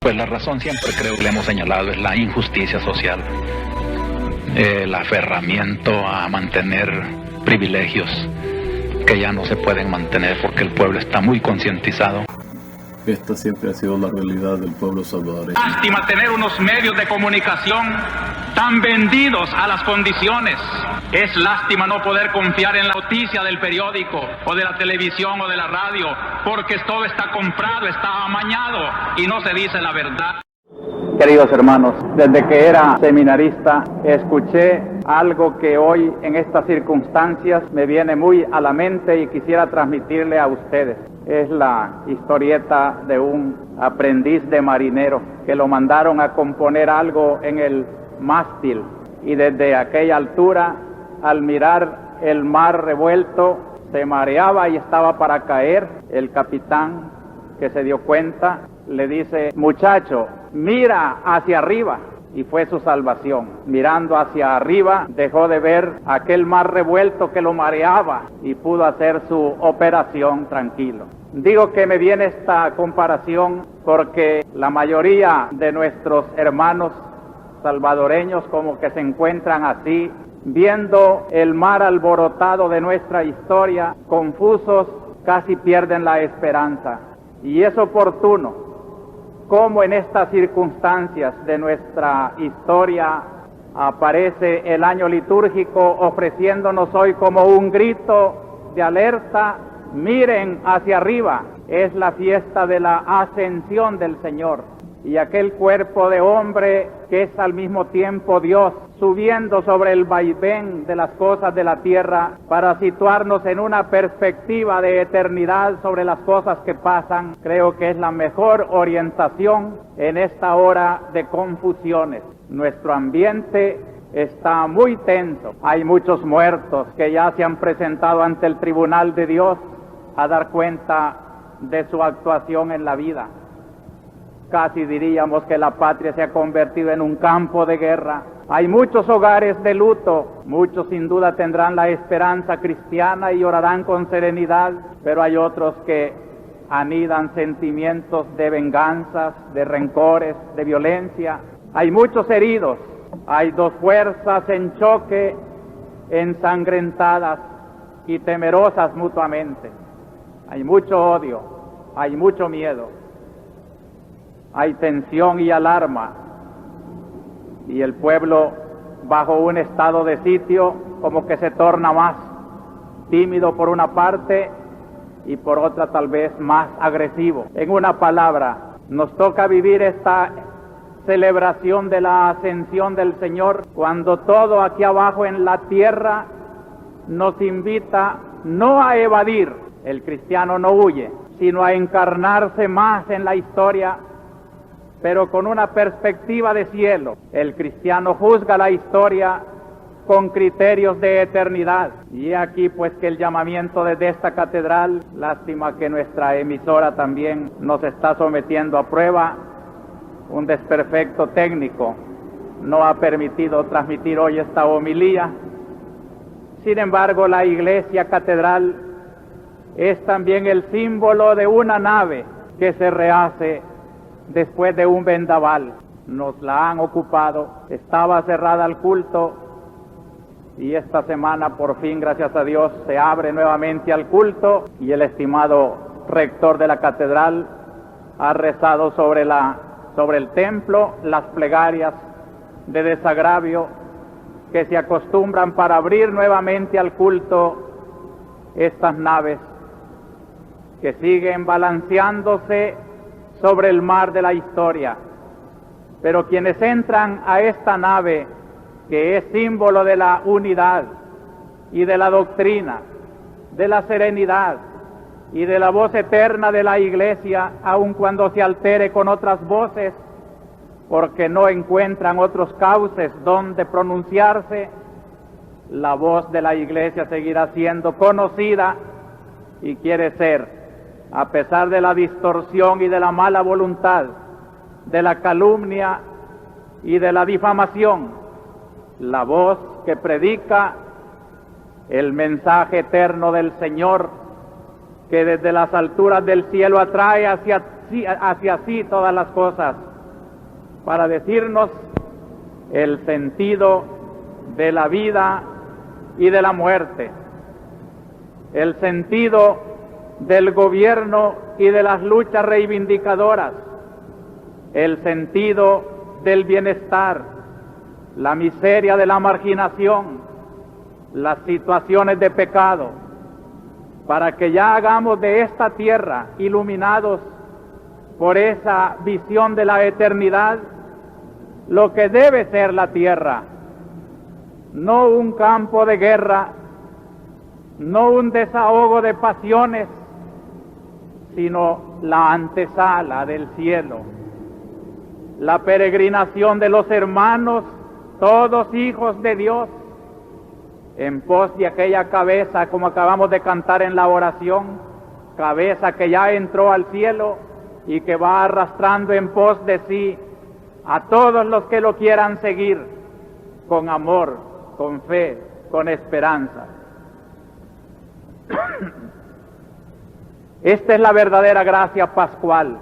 Pues la razón siempre creo que le hemos señalado es la injusticia social, el aferramiento a mantener privilegios que ya no se pueden mantener porque el pueblo está muy concientizado. Esta siempre ha sido la realidad del pueblo salvadoreño. Lástima tener unos medios de comunicación tan vendidos a las condiciones. Es lástima no poder confiar en la noticia del periódico o de la televisión o de la radio, porque todo está comprado, está amañado y no se dice la verdad. Queridos hermanos, desde que era seminarista escuché algo que hoy en estas circunstancias me viene muy a la mente y quisiera transmitirle a ustedes. Es la historieta de un aprendiz de marinero que lo mandaron a componer algo en el mástil y desde aquella altura, al mirar el mar revuelto, se mareaba y estaba para caer. El capitán, que se dio cuenta, le dice: muchacho, mira hacia arriba. Y fue su salvación. Mirando hacia arriba, dejó de ver aquel mar revuelto que lo mareaba y pudo hacer su operación tranquilo. Digo que me viene esta comparación porque la mayoría de nuestros hermanos salvadoreños como que se encuentran así, viendo el mar alborotado de nuestra historia, confusos, casi pierden la esperanza. Y es oportuno cómo en estas circunstancias de nuestra historia aparece el año litúrgico ofreciéndonos hoy como un grito de alerta: miren hacia arriba, es la fiesta de la ascensión del Señor. Y aquel cuerpo de hombre que es al mismo tiempo Dios, subiendo sobre el vaivén de las cosas de la tierra para situarnos en una perspectiva de eternidad sobre las cosas que pasan, creo que es la mejor orientación en esta hora de confusiones. Nuestro ambiente está muy tenso. Hay muchos muertos que ya se han presentado ante el tribunal de Dios a dar cuenta de su actuación en la vida. Casi diríamos que la patria se ha convertido en un campo de guerra. Hay muchos hogares de luto, muchos sin duda tendrán la esperanza cristiana y orarán con serenidad, pero hay otros que anidan sentimientos de venganzas, de rencores, de violencia. Hay muchos heridos, hay dos fuerzas en choque, ensangrentadas y temerosas mutuamente. Hay mucho odio, hay mucho miedo. Hay tensión y alarma, y el pueblo, bajo un estado de sitio, como que se torna más tímido por una parte y por otra tal vez más agresivo. En una palabra, nos toca vivir esta celebración de la ascensión del Señor cuando todo aquí abajo en la tierra nos invita no a evadir. El cristiano no huye, sino a encarnarse más en la historia, pero con una perspectiva de cielo. El cristiano juzga la historia con criterios de eternidad. Y aquí pues que el llamamiento desde esta catedral, lástima que nuestra emisora también nos está sometiendo a prueba, un desperfecto técnico no ha permitido transmitir hoy esta homilía. Sin embargo, la iglesia catedral es también el símbolo de una nave que se rehace después de un vendaval. Nos la han ocupado, estaba cerrada al culto y esta semana por fin, gracias a Dios, se abre nuevamente al culto y el estimado rector de la catedral ha rezado sobre el templo las plegarias de desagravio que se acostumbran para abrir nuevamente al culto estas naves que siguen balanceándose sobre el mar de la historia. Pero quienes entran a esta nave, que es símbolo de la unidad y de la doctrina, de la serenidad y de la voz eterna de la iglesia, aun cuando se altere con otras voces, porque no encuentran otros cauces donde pronunciarse, la voz de la iglesia seguirá siendo conocida y quiere ser, a pesar de la distorsión y de la mala voluntad, de la calumnia y de la difamación, la voz que predica el mensaje eterno del Señor, que desde las alturas del cielo atrae hacia sí todas las cosas para decirnos el sentido de la vida y de la muerte, el sentido del gobierno y de las luchas reivindicadoras, el sentido del bienestar, la miseria de la marginación, las situaciones de pecado, para que ya hagamos de esta tierra, iluminados por esa visión de la eternidad, lo que debe ser la tierra, no un campo de guerra, no un desahogo de pasiones, sino la antesala del cielo, la peregrinación de los hermanos, todos hijos de Dios, en pos de aquella cabeza, como acabamos de cantar en la oración, cabeza que ya entró al cielo y que va arrastrando en pos de sí a todos los que lo quieran seguir con amor, con fe, con esperanza. Esta es la verdadera gracia pascual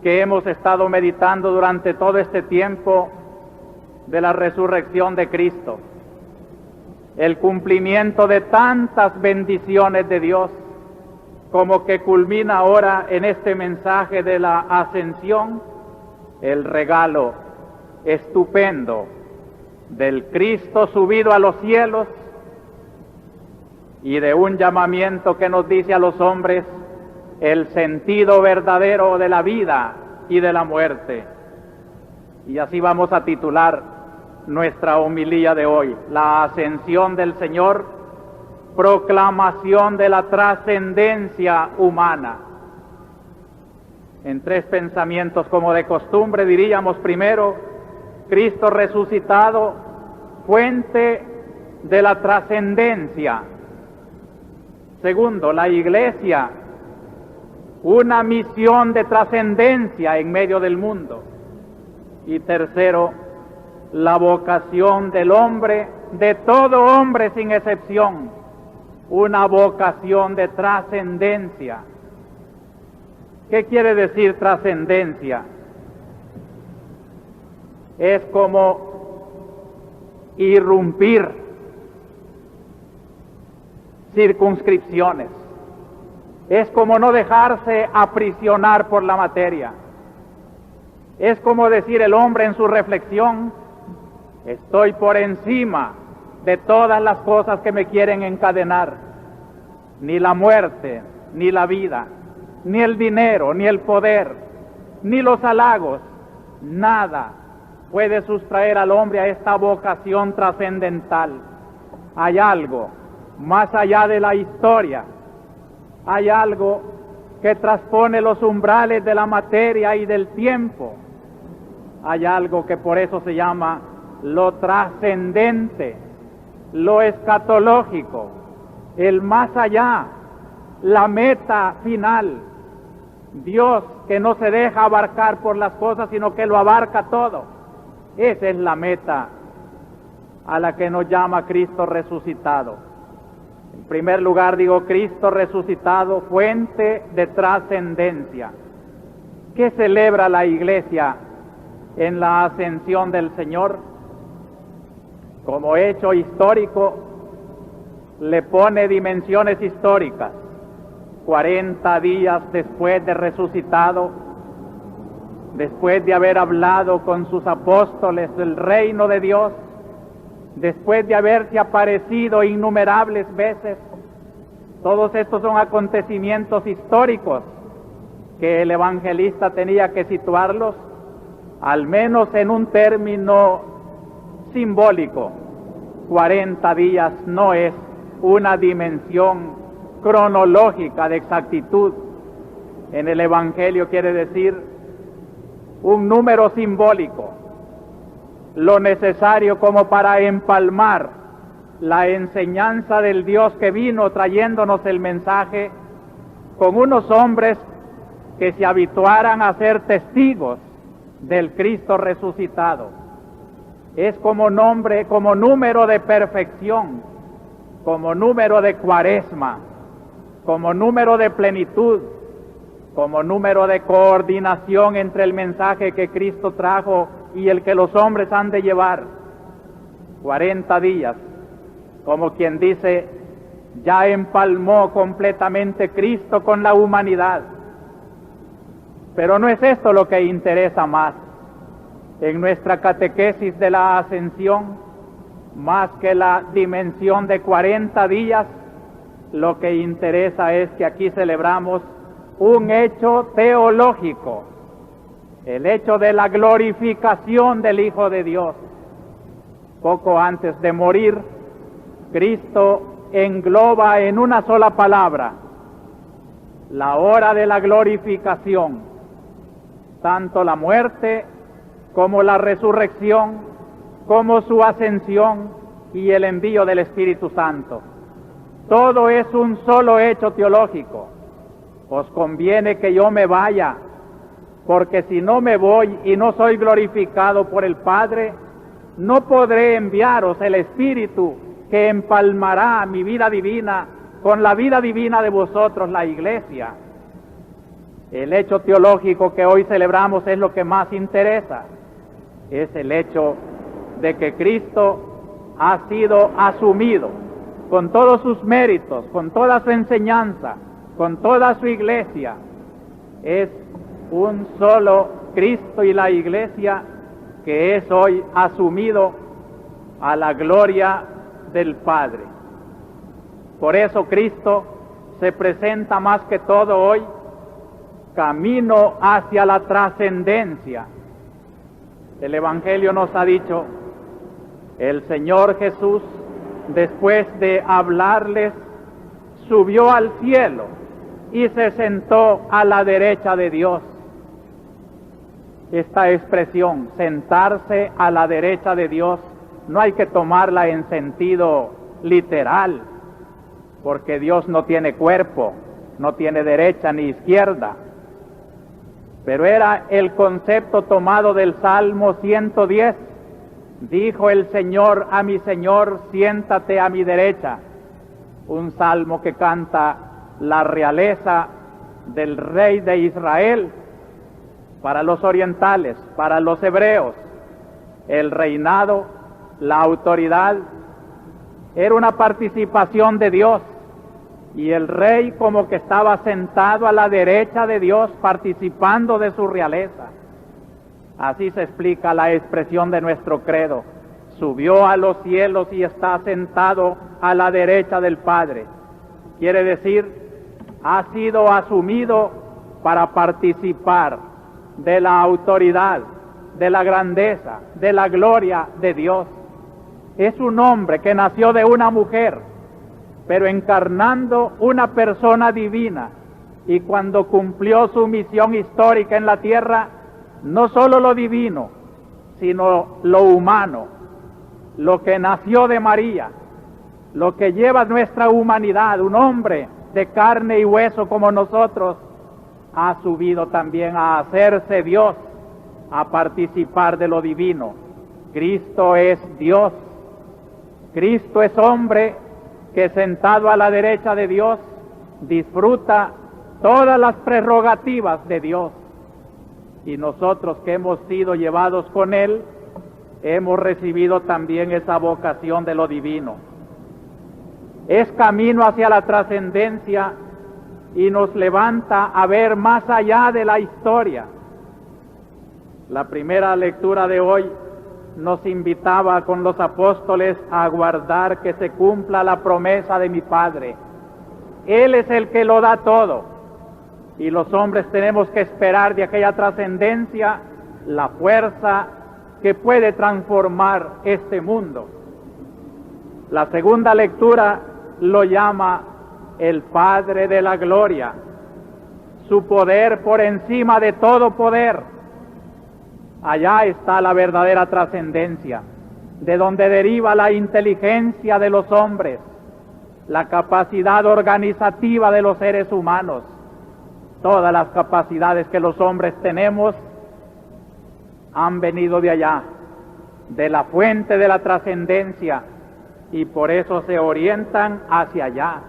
que hemos estado meditando durante todo este tiempo de la resurrección de Cristo, el cumplimiento de tantas bendiciones de Dios, como que culmina ahora en este mensaje de la ascensión, el regalo estupendo del Cristo subido a los cielos y de un llamamiento que nos dice a los hombres el sentido verdadero de la vida y de la muerte. Y así vamos a titular nuestra homilía de hoy: la ascensión del Señor, proclamación de la trascendencia humana. En tres pensamientos, como de costumbre, diríamos primero: Cristo resucitado, fuente de la trascendencia. Segundo, la Iglesia, una misión de trascendencia en medio del mundo. Y tercero, la vocación del hombre, de todo hombre sin excepción, una vocación de trascendencia. ¿Qué quiere decir trascendencia? Es como irrumpir circunscripciones. Es como no dejarse aprisionar por la materia. Es como decir el hombre en su reflexión: estoy por encima de todas las cosas que me quieren encadenar. Ni la muerte, ni la vida, ni el dinero, ni el poder, ni los halagos, nada puede sustraer al hombre a esta vocación trascendental. Hay algo más allá de la historia, hay algo que traspone los umbrales de la materia y del tiempo. Hay algo que por eso se llama lo trascendente, lo escatológico, el más allá, la meta final. Dios que no se deja abarcar por las cosas, sino que lo abarca todo. Esa es la meta a la que nos llama Cristo resucitado. En primer lugar, digo, Cristo resucitado, fuente de trascendencia. ¿Qué celebra la Iglesia en la ascensión del Señor? Como hecho histórico, le pone dimensiones históricas. 40 días después de resucitado, después de haber hablado con sus apóstoles del reino de Dios, después de haberse aparecido innumerables veces. Todos estos son acontecimientos históricos que el evangelista tenía que situarlos al menos en un término simbólico. 40 días no es una dimensión cronológica de exactitud. En el Evangelio quiere decir un número simbólico, lo necesario como para empalmar la enseñanza del Dios que vino trayéndonos el mensaje con unos hombres que se habituaran a ser testigos del Cristo resucitado. Es como número de perfección, como número de cuaresma, como número de plenitud, como número de coordinación entre el mensaje que Cristo trajo y el que los hombres han de llevar. 40 días, como quien dice, ya empalmó completamente Cristo con la humanidad. Pero no es esto lo que interesa más en nuestra catequesis de la Ascensión, más que la dimensión de 40 días. Lo que interesa es que aquí celebramos un hecho teológico, el hecho de la glorificación del Hijo de Dios. Poco antes de morir, Cristo engloba en una sola palabra la hora de la glorificación, tanto la muerte como la resurrección, como su ascensión y el envío del Espíritu Santo. Todo es un solo hecho teológico. Os conviene que yo me vaya, porque si no me voy y no soy glorificado por el Padre, no podré enviaros el Espíritu que empalmará mi vida divina con la vida divina de vosotros, la Iglesia. El hecho teológico que hoy celebramos es lo que más interesa. Es el hecho de que Cristo ha sido asumido con todos sus méritos, con toda su enseñanza, con toda su Iglesia. Es un solo Cristo y la Iglesia que es hoy asumido a la gloria del Padre. Por eso Cristo se presenta más que todo hoy camino hacia la trascendencia. El Evangelio nos ha dicho, el Señor Jesús, después de hablarles, subió al cielo y se sentó a la derecha de Dios. Esta expresión, sentarse a la derecha de Dios, no hay que tomarla en sentido literal, porque Dios no tiene cuerpo, no tiene derecha ni izquierda. Pero era el concepto tomado del Salmo 110. Dijo el Señor a mi Señor, siéntate a mi derecha. Un salmo que canta la realeza del Rey de Israel. Para los orientales, para los hebreos, el reinado, la autoridad, era una participación de Dios, y el rey como que estaba sentado a la derecha de Dios, participando de su realeza. Así se explica la expresión de nuestro credo: subió a los cielos y está sentado a la derecha del Padre. Quiere decir, ha sido asumido para participar de la autoridad, de la grandeza, de la gloria de Dios. Es un hombre que nació de una mujer, pero encarnando una persona divina, y cuando cumplió su misión histórica en la tierra, no solo lo divino, sino lo humano, lo que nació de María, lo que lleva nuestra humanidad, un hombre de carne y hueso como nosotros, ha subido también a hacerse Dios, a participar de lo divino. Cristo es Dios. Cristo es hombre que, sentado a la derecha de Dios, disfruta todas las prerrogativas de Dios. Y nosotros, que hemos sido llevados con Él, hemos recibido también esa vocación de lo divino. Es camino hacia la trascendencia y nos levanta a ver más allá de la historia. La primera lectura de hoy nos invitaba con los apóstoles a aguardar que se cumpla la promesa de mi Padre. Él es el que lo da todo, y los hombres tenemos que esperar de aquella trascendencia la fuerza que puede transformar este mundo. La segunda lectura lo llama el Padre de la gloria, su poder por encima de todo poder. Allá está la verdadera trascendencia, de donde deriva la inteligencia de los hombres, la capacidad organizativa de los seres humanos. Todas las capacidades que los hombres tenemos han venido de allá, de la fuente de la trascendencia, y por eso se orientan hacia allá.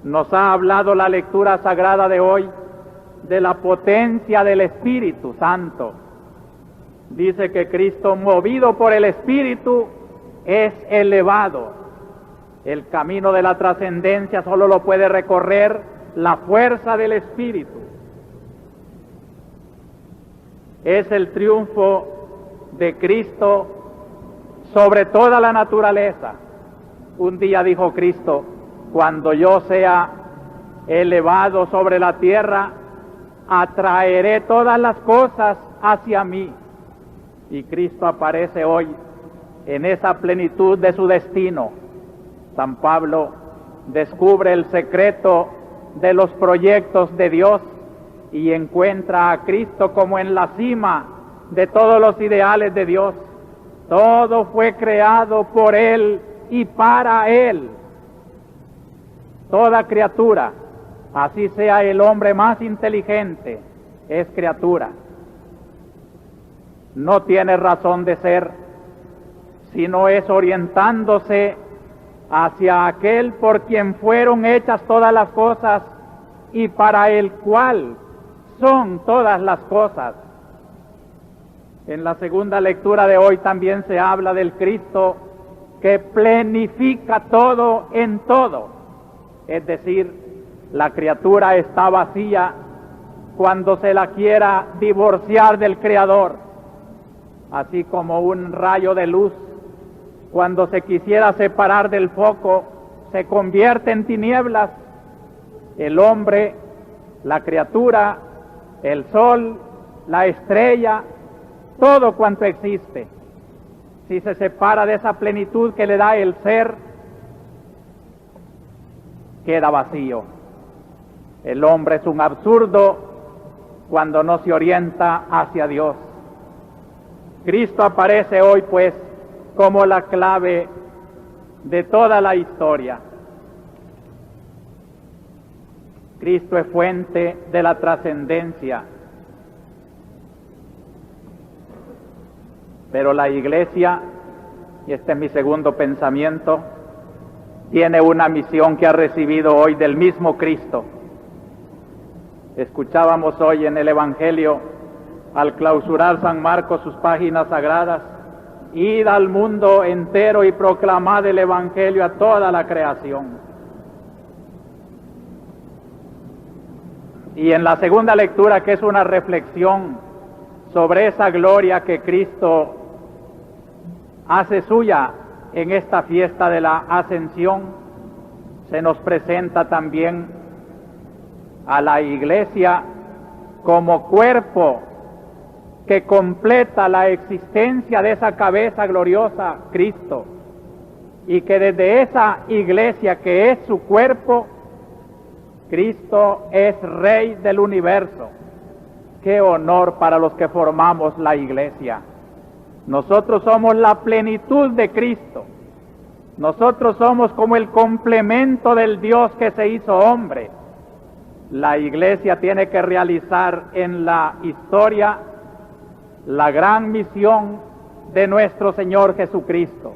Nos ha hablado la lectura sagrada de hoy de la potencia del Espíritu Santo. dice que Cristo, movido por el Espíritu, es elevado. El camino de la trascendencia solo lo puede recorrer la fuerza del Espíritu. Es el triunfo de Cristo sobre toda la naturaleza. Un día dijo Cristo: cuando yo sea elevado sobre la tierra, atraeré todas las cosas hacia mí. Y Cristo aparece hoy en esa plenitud de su destino. San Pablo descubre el secreto de los proyectos de Dios y encuentra a Cristo como en la cima de todos los ideales de Dios. Todo fue creado por Él y para Él. Toda criatura, así sea el hombre más inteligente, es criatura. No tiene razón de ser, sino es orientándose hacia aquel por quien fueron hechas todas las cosas y para el cual son todas las cosas. En la segunda lectura de hoy también se habla del Cristo que plenifica todo en todo. Es decir, la criatura está vacía cuando se la quiera divorciar del Creador, así como un rayo de luz, cuando se quisiera separar del foco, se convierte en tinieblas. El hombre, la criatura, el sol, la estrella, todo cuanto existe, si se separa de esa plenitud que le da el ser, queda vacío. El hombre es un absurdo cuando no se orienta hacia Dios. Cristo aparece hoy, pues, como la clave de toda la historia. Cristo es fuente de la trascendencia. Pero la Iglesia, y este es mi segundo pensamiento, tiene una misión que ha recibido hoy del mismo Cristo. Escuchábamos hoy en el Evangelio, al clausurar San Marcos sus páginas sagradas: id al mundo entero y proclamad el Evangelio a toda la creación. Y en la segunda lectura, que es una reflexión sobre esa gloria que Cristo hace suya en esta fiesta de la Ascensión, se nos presenta también a la Iglesia como cuerpo que completa la existencia de esa cabeza gloriosa, Cristo, y que desde esa Iglesia que es su cuerpo, Cristo es Rey del universo. ¡Qué honor para los que formamos la Iglesia! Nosotros somos la plenitud de Cristo. Nosotros somos como el complemento del Dios que se hizo hombre. La Iglesia tiene que realizar en la historia la gran misión de nuestro Señor Jesucristo.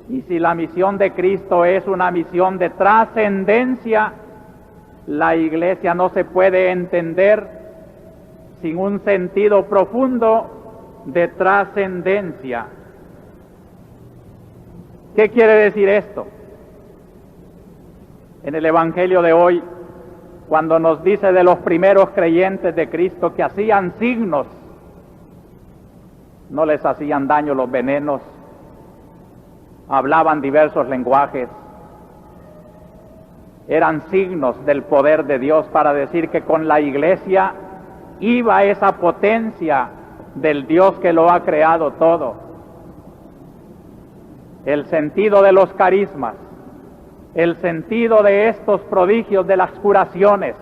Y si la misión de Cristo es una misión de trascendencia, la Iglesia no se puede entender sin un sentido profundo de trascendencia. ¿Qué quiere decir esto? En el Evangelio de hoy, cuando nos dice de los primeros creyentes de Cristo que hacían signos, no les hacían daño los venenos, hablaban diversos lenguajes, eran signos del poder de Dios para decir que con la Iglesia iba esa potencia del Dios que lo ha creado todo. El sentido de los carismas, el sentido de estos prodigios de las curaciones,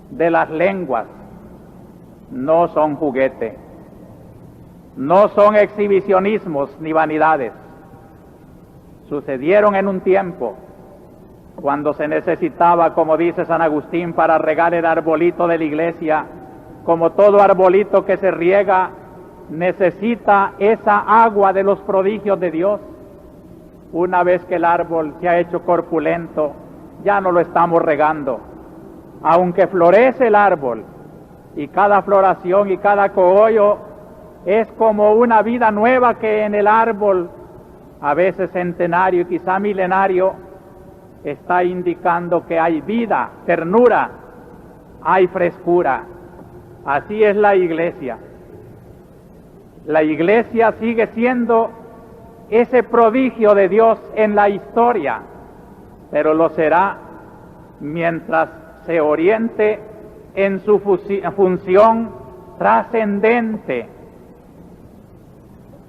de las lenguas, no son juguete, no son exhibicionismos ni vanidades. Sucedieron en un tiempo cuando se necesitaba, como dice San Agustín, para regar el arbolito de la Iglesia, como todo arbolito que se riega, necesita esa agua de los prodigios de Dios. Una vez que el árbol se ha hecho corpulento, ya no lo estamos regando. Aunque florece el árbol, y cada floración y cada cogollo es como una vida nueva que en el árbol, a veces centenario y quizá milenario, está indicando que hay vida, ternura, hay frescura. Así es la iglesia. La iglesia sigue siendo ese prodigio de Dios en la historia, pero lo será mientras se oriente en su función trascendente.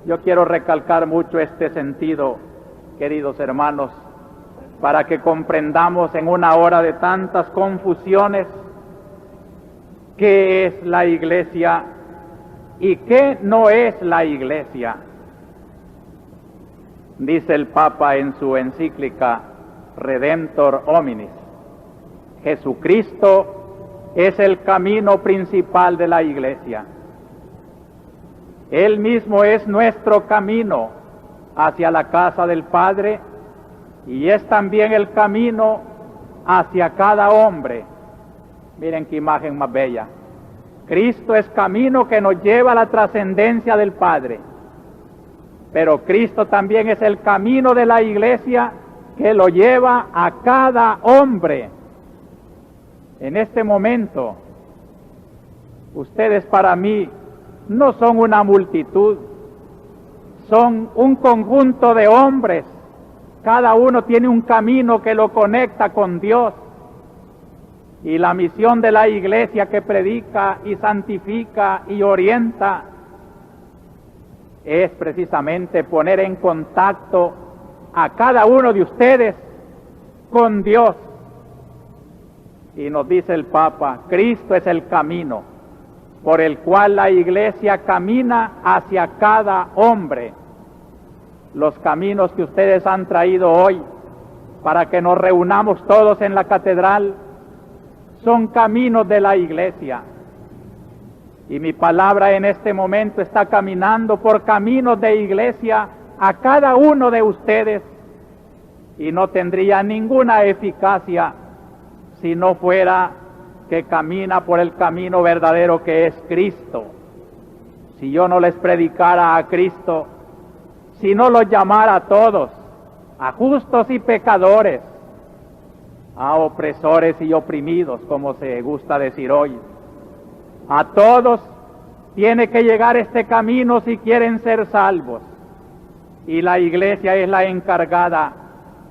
Yo quiero recalcar mucho este sentido, queridos hermanos, para que comprendamos en una hora de tantas confusiones qué es la iglesia y qué no es la iglesia. Dice el Papa en su encíclica Redemptor Hominis: Jesucristo es el camino principal de la iglesia. Él mismo es nuestro camino hacia la casa del Padre y es también el camino hacia cada hombre. Miren qué imagen más bella. Cristo es camino que nos lleva a la trascendencia del Padre, pero Cristo también es el camino de la iglesia que lo lleva a cada hombre. En este momento, ustedes para mí no son una multitud, son un conjunto de hombres. Cada uno tiene un camino que lo conecta con Dios. Y la misión de la iglesia, que predica y santifica y orienta, es precisamente poner en contacto a cada uno de ustedes con Dios. Y nos dice el Papa, Cristo es el camino por el cual la iglesia camina hacia cada hombre. Los caminos que ustedes han traído hoy para que nos reunamos todos en la catedral son caminos de la iglesia. Y mi palabra en este momento está caminando por caminos de iglesia a cada uno de ustedes, y no tendría ninguna eficacia si no fuera que camina por el camino verdadero que es Cristo. Si yo no les predicara a Cristo, si no los llamara a todos, a justos y pecadores, a opresores y oprimidos, como se gusta decir hoy, a todos tiene que llegar este camino si quieren ser salvos. Y la iglesia es la encargada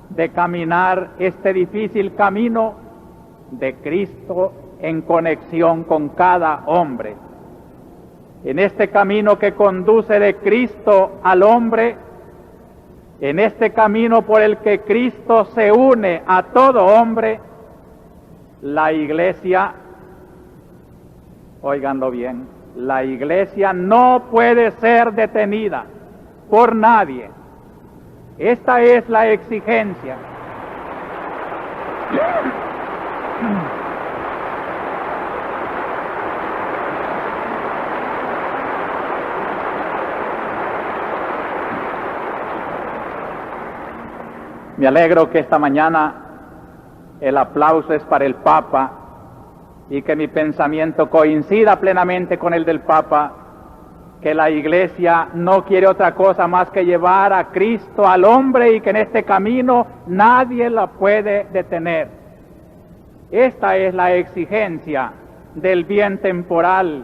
de caminar este difícil camino de Cristo en conexión con cada hombre. En este camino que conduce de Cristo al hombre, en este camino por el que Cristo se une a todo hombre, la iglesia, óiganlo bien, la iglesia no puede ser detenida por nadie. Esta es la exigencia. Me alegro que esta mañana el aplauso es para el Papa y que mi pensamiento coincida plenamente con el del Papa, que la iglesia no quiere otra cosa más que llevar a Cristo al hombre y que en este camino nadie la puede detener. Esta es la exigencia del bien temporal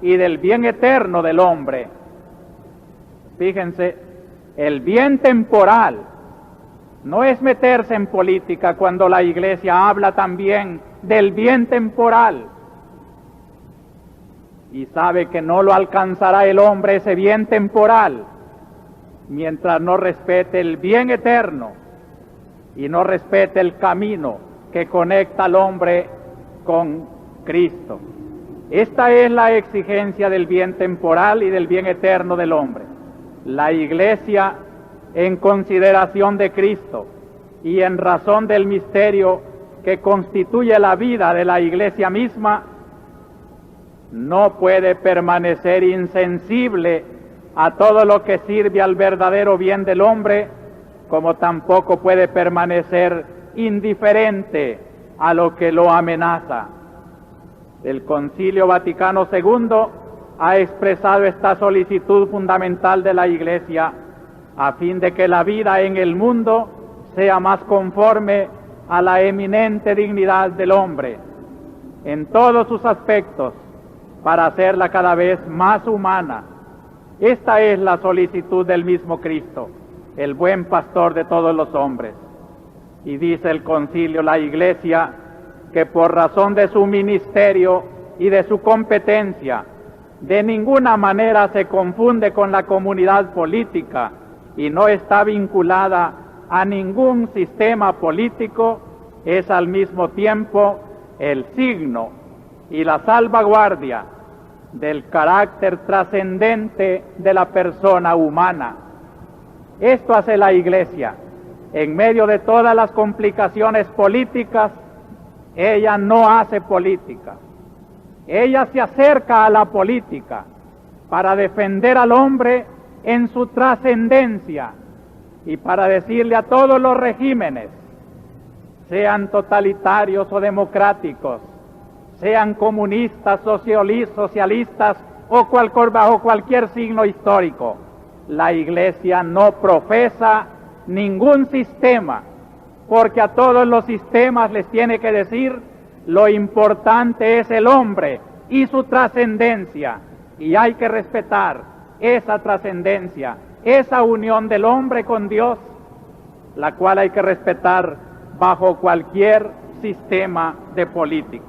y del bien eterno del hombre. Fíjense, el bien temporal no es meterse en política cuando la iglesia habla también del bien temporal. Y sabe que no lo alcanzará el hombre ese bien temporal mientras no respete el bien eterno y no respete el camino que conecta al hombre con Cristo. Esta es la exigencia del bien temporal y del bien eterno del hombre. La iglesia, en consideración de Cristo y en razón del misterio que constituye la vida de la iglesia misma, no puede permanecer insensible a todo lo que sirve al verdadero bien del hombre, como tampoco puede permanecer indiferente a lo que lo amenaza. El Concilio Vaticano II ha expresado esta solicitud fundamental de la Iglesia a fin de que la vida en el mundo sea más conforme a la eminente dignidad del hombre en todos sus aspectos, para hacerla cada vez más humana. Esta es la solicitud del mismo Cristo, el buen pastor de todos los hombres. Y dice el concilio, la Iglesia, que por razón de su ministerio y de su competencia, de ninguna manera se confunde con la comunidad política y no está vinculada a ningún sistema político, es al mismo tiempo el signo y la salvaguardia del carácter trascendente de la persona humana. Esto hace la Iglesia. En medio de todas las complicaciones políticas, ella no hace política. Ella se acerca a la política para defender al hombre en su trascendencia y para decirle a todos los regímenes, sean totalitarios o democráticos, sean comunistas, socialistas o bajo cualquier signo histórico, la Iglesia no profesa ningún sistema, porque a todos los sistemas les tiene que decir, lo importante es el hombre y su trascendencia, y hay que respetar esa trascendencia, esa unión del hombre con Dios, la cual hay que respetar bajo cualquier sistema de política.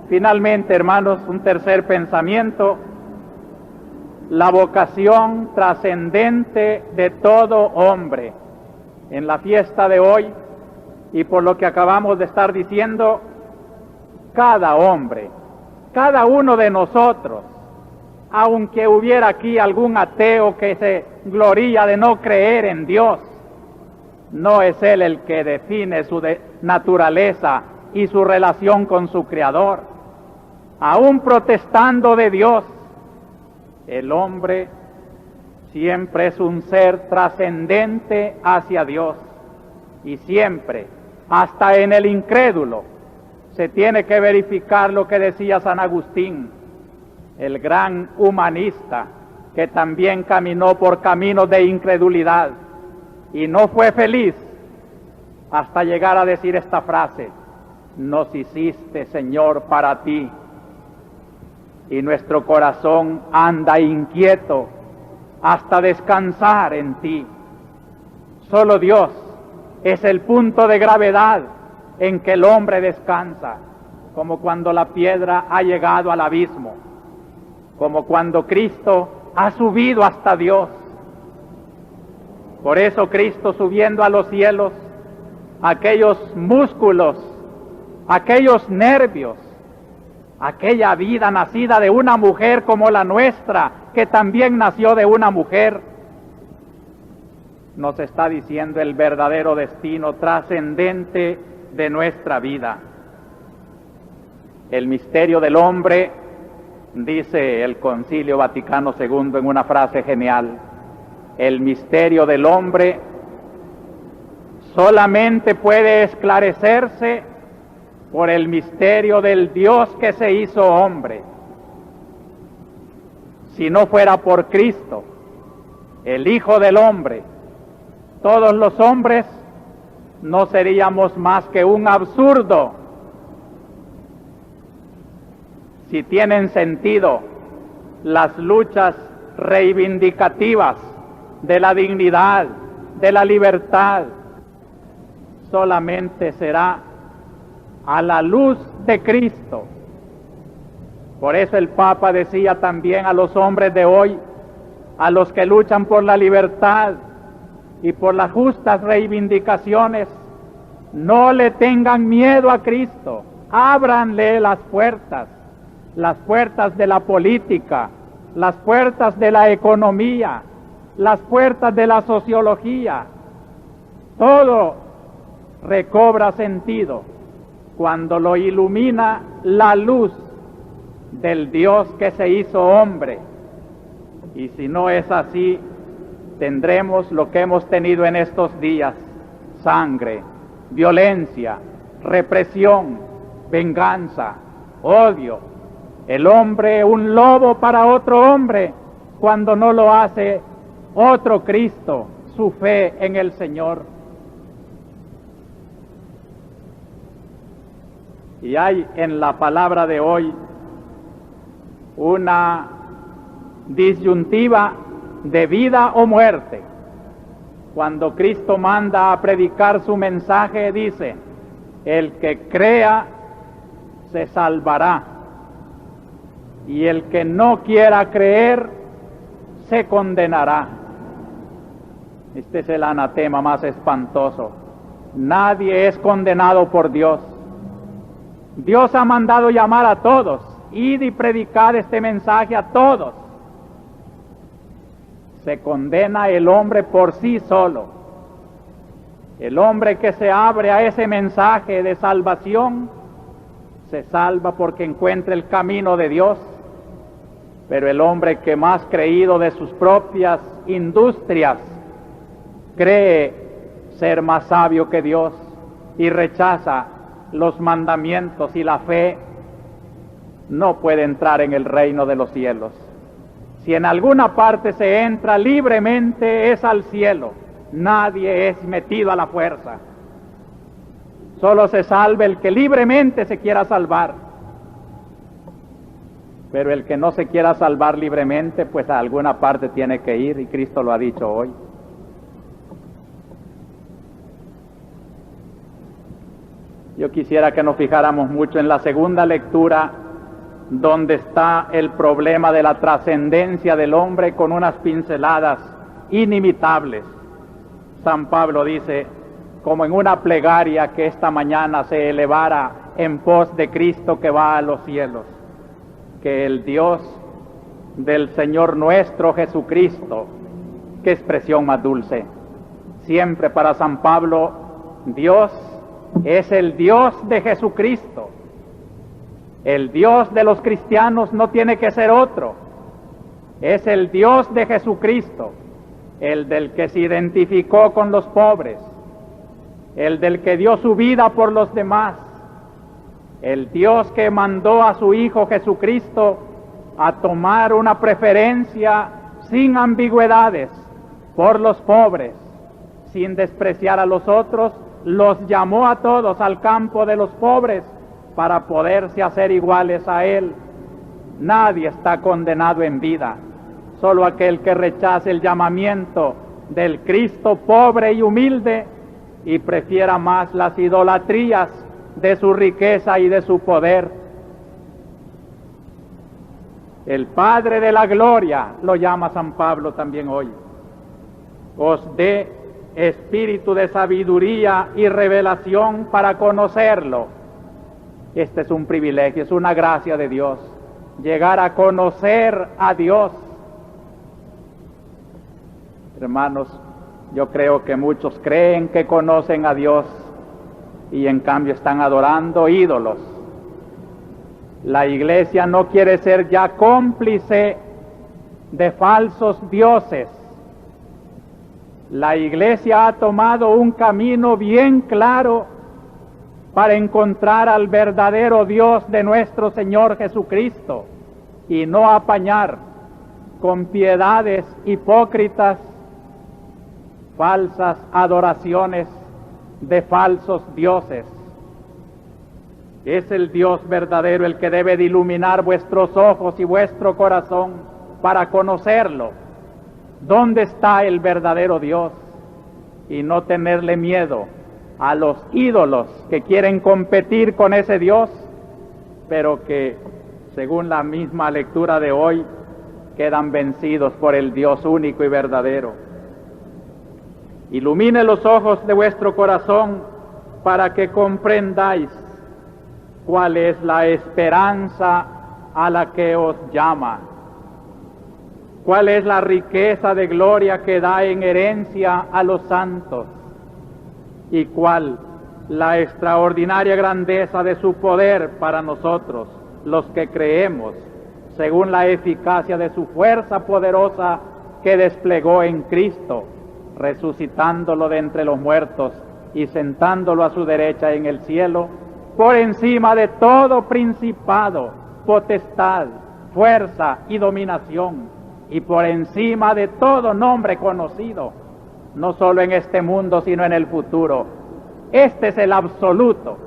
Finalmente, hermanos, un tercer pensamiento: la vocación trascendente de todo hombre. En la fiesta de hoy, y por lo que acabamos de estar diciendo, cada hombre, cada uno de nosotros, aunque hubiera aquí algún ateo que se gloría de no creer en Dios, no es él el que define su naturaleza y su relación con su Creador. Aún protestando de Dios, el hombre siempre es un ser trascendente hacia Dios, y siempre, hasta en el incrédulo, se tiene que verificar lo que decía San Agustín, el gran humanista, que también caminó por caminos de incredulidad y no fue feliz hasta llegar a decir esta frase: nos hiciste, Señor, para ti, y nuestro corazón anda inquieto hasta descansar en ti. Solo Dios es el punto de gravedad en que el hombre descansa, como cuando la piedra ha llegado al abismo, como cuando Cristo ha subido hasta Dios. Por eso Cristo, subiendo a los cielos, aquellos músculos, aquellos nervios, aquella vida nacida de una mujer como la nuestra, que también nació de una mujer, nos está diciendo el verdadero destino trascendente de nuestra vida. El misterio del hombre, dice el Concilio Vaticano II en una frase genial, el misterio del hombre solamente puede esclarecerse por el misterio del Dios que se hizo hombre. Si no fuera por Cristo, el Hijo del Hombre, todos los hombres no seríamos más que un absurdo. Si tienen sentido las luchas reivindicativas de la dignidad, de la libertad, solamente será a la luz de Cristo. Por eso el Papa decía también a los hombres de hoy, a los que luchan por la libertad y por las justas reivindicaciones, no le tengan miedo a Cristo, ábranle las puertas de la política, las puertas de la economía, las puertas de la sociología. Todo recobra sentido cuando lo ilumina la luz del Dios que se hizo hombre. Y si no es así, tendremos lo que hemos tenido en estos días: sangre, violencia, represión, venganza, odio. El hombre un lobo para otro hombre cuando no lo hace otro Cristo, su fe en el Señor. Y hay en la palabra de hoy una disyuntiva de vida o muerte. Cuando Cristo manda a predicar su mensaje, dice: el que crea se salvará, y el que no quiera creer se condenará. Este es el anatema más espantoso. Nadie es condenado por Dios. Dios ha mandado llamar a todos, id y predicad este mensaje a todos. Se condena el hombre por sí solo. El hombre que se abre a ese mensaje de salvación se salva porque encuentra el camino de Dios, pero el hombre que más creído de sus propias industrias cree ser más sabio que Dios y rechaza los mandamientos y la fe, no puede entrar en el reino de los cielos. Si en alguna parte se entra libremente es al cielo, nadie es metido a la fuerza. Solo se salva el que libremente se quiera salvar. Pero el que no se quiera salvar libremente, pues a alguna parte tiene que ir, y Cristo lo ha dicho hoy. Yo quisiera que nos fijáramos mucho en la segunda lectura, donde está el problema de la trascendencia del hombre con unas pinceladas inimitables. San Pablo dice, como en una plegaria que esta mañana se elevara en pos de Cristo que va a los cielos, que el Dios del Señor nuestro Jesucristo, qué expresión más dulce. Siempre para San Pablo, Dios es el Dios de Jesucristo. El Dios de los cristianos no tiene que ser otro. Es el Dios de Jesucristo, el del que se identificó con los pobres, el del que dio su vida por los demás, el Dios que mandó a su Hijo Jesucristo a tomar una preferencia sin ambigüedades por los pobres, sin despreciar a los otros, los llamó a todos al campo de los pobres para poderse hacer iguales a Él. Nadie está condenado en vida, solo aquel que rechace el llamamiento del Cristo pobre y humilde y prefiera más las idolatrías de su riqueza y de su poder. El Padre de la gloria, lo llama San Pablo también hoy, os dé espíritu de sabiduría y revelación para conocerlo. Este es un privilegio, es una gracia de Dios, llegar a conocer a Dios. Hermanos, yo creo que muchos creen que conocen a Dios y en cambio están adorando ídolos. La Iglesia no quiere ser ya cómplice de falsos dioses. La Iglesia ha tomado un camino bien claro para encontrar al verdadero Dios de nuestro Señor Jesucristo y no apañar con piedades hipócritas falsas adoraciones de falsos dioses. Es el Dios verdadero el que debe de iluminar vuestros ojos y vuestro corazón para conocerlo. ¿Dónde está el verdadero Dios? Y no tenerle miedo a los ídolos que quieren competir con ese Dios, pero que, según la misma lectura de hoy, quedan vencidos por el Dios único y verdadero. Ilumine los ojos de vuestro corazón para que comprendáis cuál es la esperanza a la que os llama, cuál es la riqueza de gloria que da en herencia a los santos, y cuál la extraordinaria grandeza de su poder para nosotros, los que creemos, según la eficacia de su fuerza poderosa que desplegó en Cristo, resucitándolo de entre los muertos y sentándolo a su derecha en el cielo, por encima de todo principado, potestad, fuerza y dominación, y por encima de todo nombre conocido, no solo en este mundo, sino en el futuro. Este es el absoluto.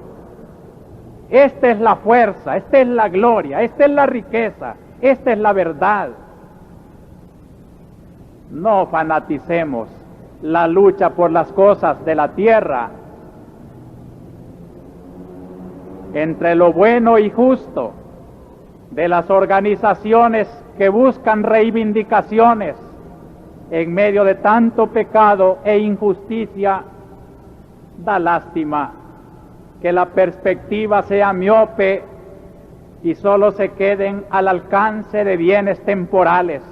Esta es la fuerza, esta es la gloria, esta es la riqueza, esta es la verdad. No fanaticemos la lucha por las cosas de la tierra entre lo bueno y justo de las organizaciones que buscan reivindicaciones en medio de tanto pecado e injusticia. Da lástima que la perspectiva sea miope y solo se queden al alcance de bienes temporales,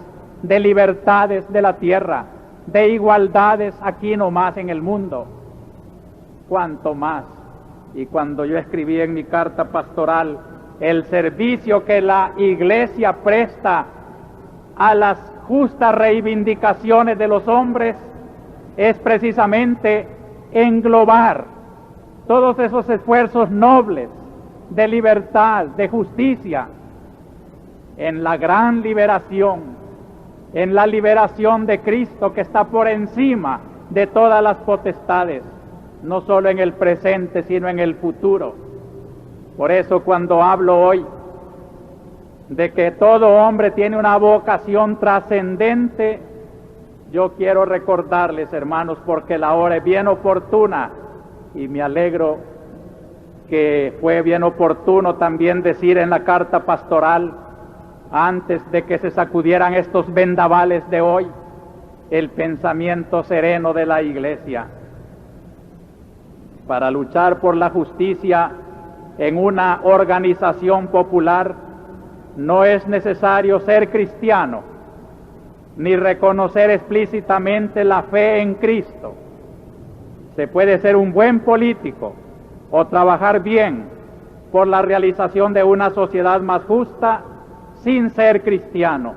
de libertades de la tierra, de igualdades aquí nomás en el mundo. Cuanto más, y cuando yo escribí en mi carta pastoral, el servicio que la Iglesia presta a las justas reivindicaciones de los hombres es precisamente englobar todos esos esfuerzos nobles de libertad, de justicia, en la gran liberación, en la liberación de Cristo que está por encima de todas las potestades, no solo en el presente, sino en el futuro. Por eso cuando hablo hoy de que todo hombre tiene una vocación trascendente, yo quiero recordarles, hermanos, porque la hora es bien oportuna, y me alegro que fue bien oportuno también decir en la carta pastoral, antes de que se sacudieran estos vendavales de hoy, el pensamiento sereno de la Iglesia. Para luchar por la justicia en una organización popular no es necesario ser cristiano, ni reconocer explícitamente la fe en Cristo. Se puede ser un buen político o trabajar bien por la realización de una sociedad más justa sin ser cristiano,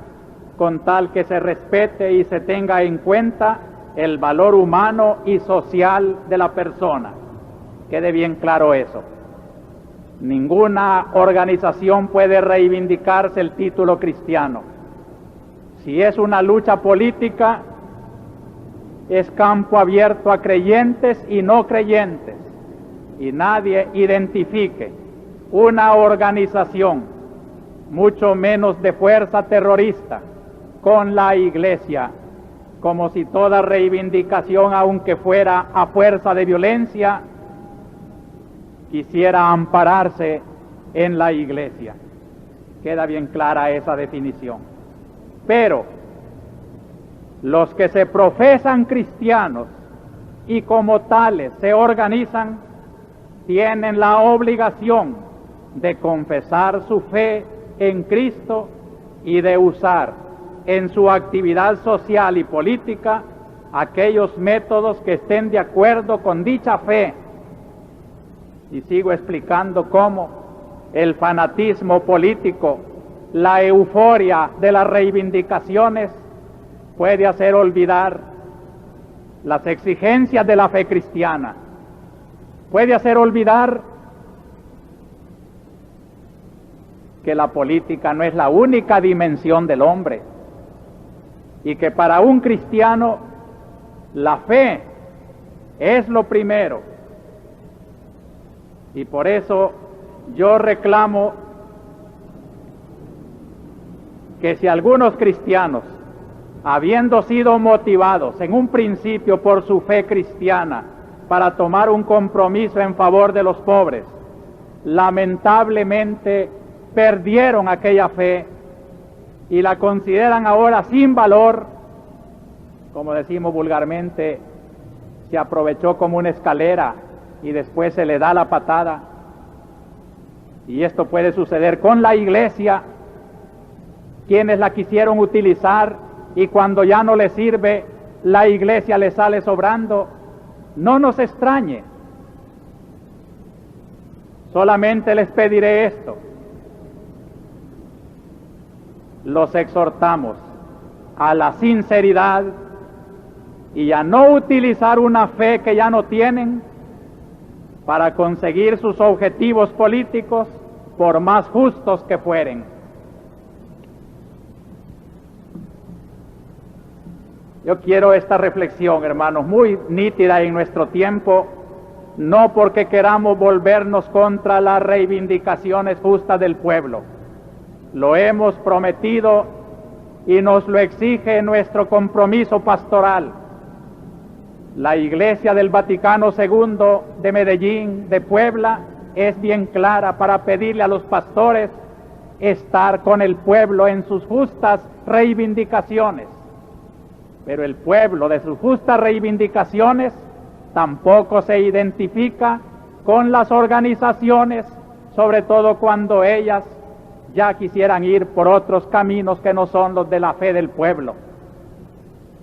con tal que se respete y se tenga en cuenta el valor humano y social de la persona. Quede bien claro eso. Ninguna organización puede reivindicarse el título cristiano. Si es una lucha política, es campo abierto a creyentes y no creyentes, y nadie identifique una organización, mucho menos de fuerza terrorista, con la Iglesia, como si toda reivindicación, aunque fuera a fuerza de violencia, quisiera ampararse en la Iglesia. Queda bien clara esa definición. Pero los que se profesan cristianos y como tales se organizan, tienen la obligación de confesar su fe en Cristo y de usar en su actividad social y política aquellos métodos que estén de acuerdo con dicha fe. Y sigo explicando cómo el fanatismo político, la euforia de las reivindicaciones puede hacer olvidar las exigencias de la fe cristiana, puede hacer olvidar que la política no es la única dimensión del hombre y que para un cristiano la fe es lo primero. Y por eso yo reclamo que si algunos cristianos, habiendo sido motivados en un principio por su fe cristiana para tomar un compromiso en favor de los pobres, lamentablemente perdieron aquella fe y la consideran ahora sin valor, como decimos vulgarmente, se aprovechó como una escalera y después se le da la patada. Y esto puede suceder con la Iglesia, quienes la quisieron utilizar y cuando ya no les sirve, la Iglesia les sale sobrando. No nos extrañe. Solamente les pediré esto. Los exhortamos a la sinceridad y a no utilizar una fe que ya no tienen para conseguir sus objetivos políticos, por más justos que fueren. Yo quiero esta reflexión, hermanos, muy nítida en nuestro tiempo, no porque queramos volvernos contra las reivindicaciones justas del pueblo. Lo hemos prometido y nos lo exige nuestro compromiso pastoral. La Iglesia del Vaticano II de Medellín, de Puebla, es bien clara para pedirle a los pastores estar con el pueblo en sus justas reivindicaciones. Pero el pueblo de sus justas reivindicaciones tampoco se identifica con las organizaciones, sobre todo cuando ellas ya quisieran ir por otros caminos que no son los de la fe del pueblo.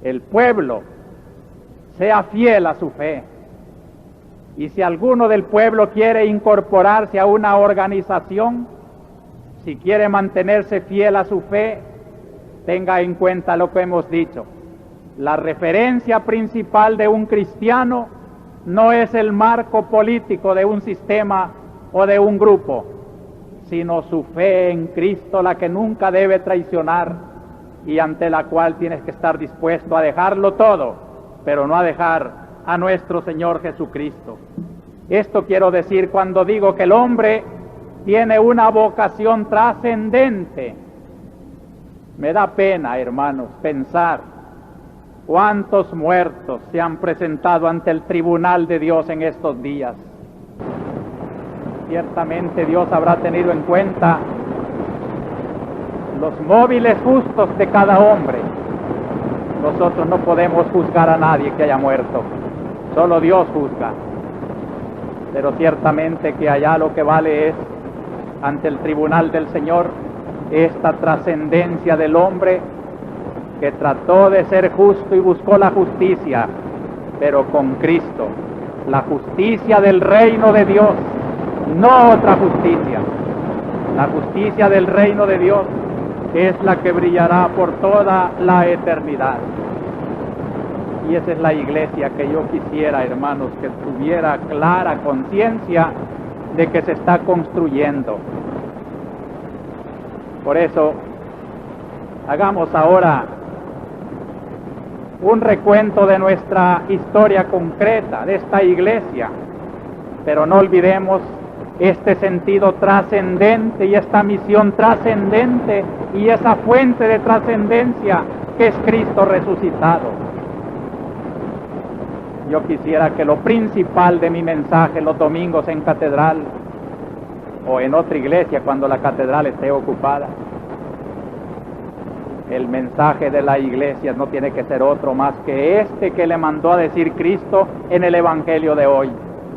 El pueblo sea fiel a su fe, y si alguno del pueblo quiere incorporarse a una organización, si quiere mantenerse fiel a su fe, tenga en cuenta lo que hemos dicho. La referencia principal de un cristiano no es el marco político de un sistema o de un grupo, sino su fe en Cristo, la que nunca debe traicionar y ante la cual tienes que estar dispuesto a dejarlo todo, pero no a dejar a nuestro Señor Jesucristo. Esto quiero decir cuando digo que el hombre tiene una vocación trascendente. Me da pena, hermanos, pensar cuántos muertos se han presentado ante el tribunal de Dios en estos días. Ciertamente Dios habrá tenido en cuenta los móviles justos de cada hombre. Nosotros no podemos juzgar a nadie que haya muerto, solo Dios juzga. Pero ciertamente que allá lo que vale es, ante el tribunal del Señor, esta trascendencia del hombre que trató de ser justo y buscó la justicia, pero con Cristo, la justicia del reino de Dios, no otra justicia. La justicia del reino de Dios es la que brillará por toda la eternidad. Y esa es la iglesia que yo quisiera, hermanos, que tuviera clara conciencia de que se está construyendo. Por eso, hagamos ahora un recuento de nuestra historia concreta, de esta iglesia, pero no olvidemos este sentido trascendente y esta misión trascendente y esa fuente de trascendencia que es Cristo resucitado. Yo quisiera que lo principal de mi mensaje los domingos en catedral o en otra iglesia cuando la catedral esté ocupada, el mensaje de la iglesia no tiene que ser otro más que este que le mandó a decir Cristo en el Evangelio de hoy: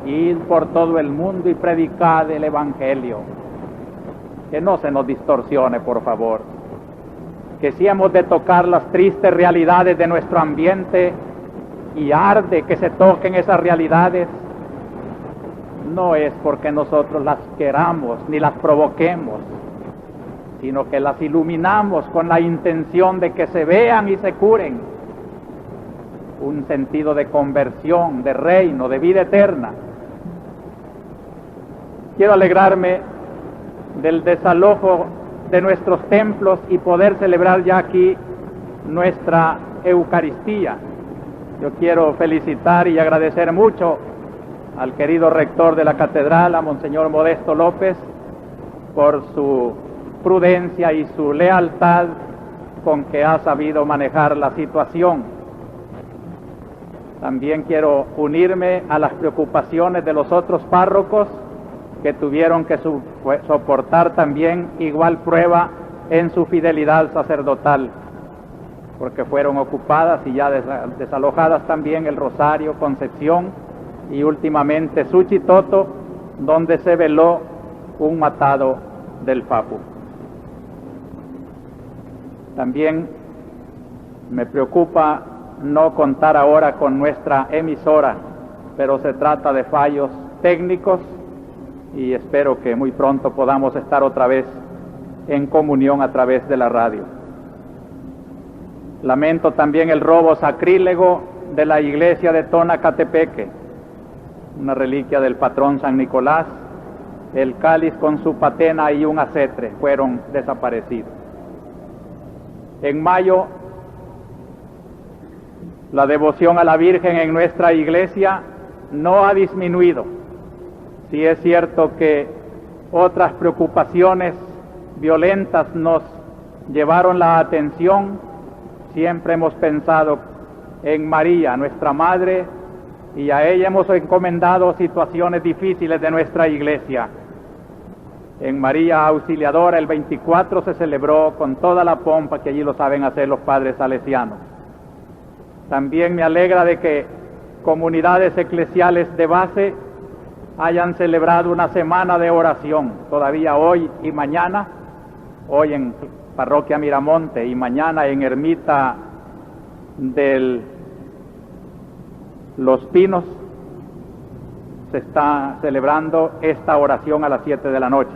id por todo el mundo y predicad el Evangelio. Que no se nos distorsione, por favor. Que si hemos de tocar las tristes realidades de nuestro ambiente, y arde que se toquen esas realidades, no es porque nosotros las queramos ni las provoquemos, sino que las iluminamos con la intención de que se vean y se curen. Un sentido de conversión, de reino, de vida eterna. Quiero alegrarme del desalojo de nuestros templos y poder celebrar ya aquí nuestra Eucaristía. Yo quiero felicitar y agradecer mucho al querido rector de la catedral, a Monseñor Modesto López, por su prudencia y su lealtad con que ha sabido manejar la situación. También quiero unirme a las preocupaciones de los otros párrocos que tuvieron que soportar también igual prueba en su fidelidad sacerdotal, porque fueron ocupadas y ya desalojadas también el Rosario, Concepción y últimamente Suchitoto, donde se veló un matado del Papu. También me preocupa no contar ahora con nuestra emisora, pero se trata de fallos técnicos y espero que muy pronto podamos estar otra vez en comunión a través de la radio. Lamento también el robo sacrílego de la iglesia de Tonacatepeque. una reliquia del patrón San Nicolás, el cáliz con su patena y un acetre fueron desaparecidos. En mayo, la devoción a la Virgen en nuestra iglesia no ha disminuido. Sí es cierto que otras preocupaciones violentas nos llevaron la atención. Siempre hemos pensado en María, nuestra Madre, y a ella hemos encomendado situaciones difíciles de nuestra iglesia. En María Auxiliadora el 24 se celebró con toda la pompa que allí lo saben hacer los padres salesianos. También me alegra de que comunidades eclesiales de base hayan celebrado una semana de oración, todavía hoy y mañana, hoy en Parroquia Miramonte y mañana en Ermita de Los Pinos se está celebrando esta oración a las 7 de la noche.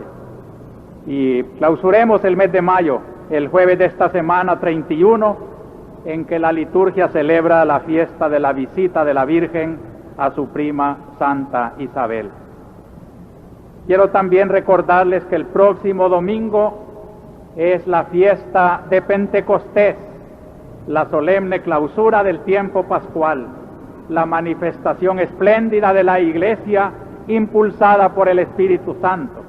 Y clausuremos el mes de mayo, el jueves de esta semana 31, en que la liturgia celebra la fiesta de la visita de la Virgen a su prima Santa Isabel. Quiero también recordarles que el próximo domingo es la fiesta de Pentecostés, la solemne clausura del tiempo pascual, la manifestación espléndida de la Iglesia impulsada por el Espíritu Santo.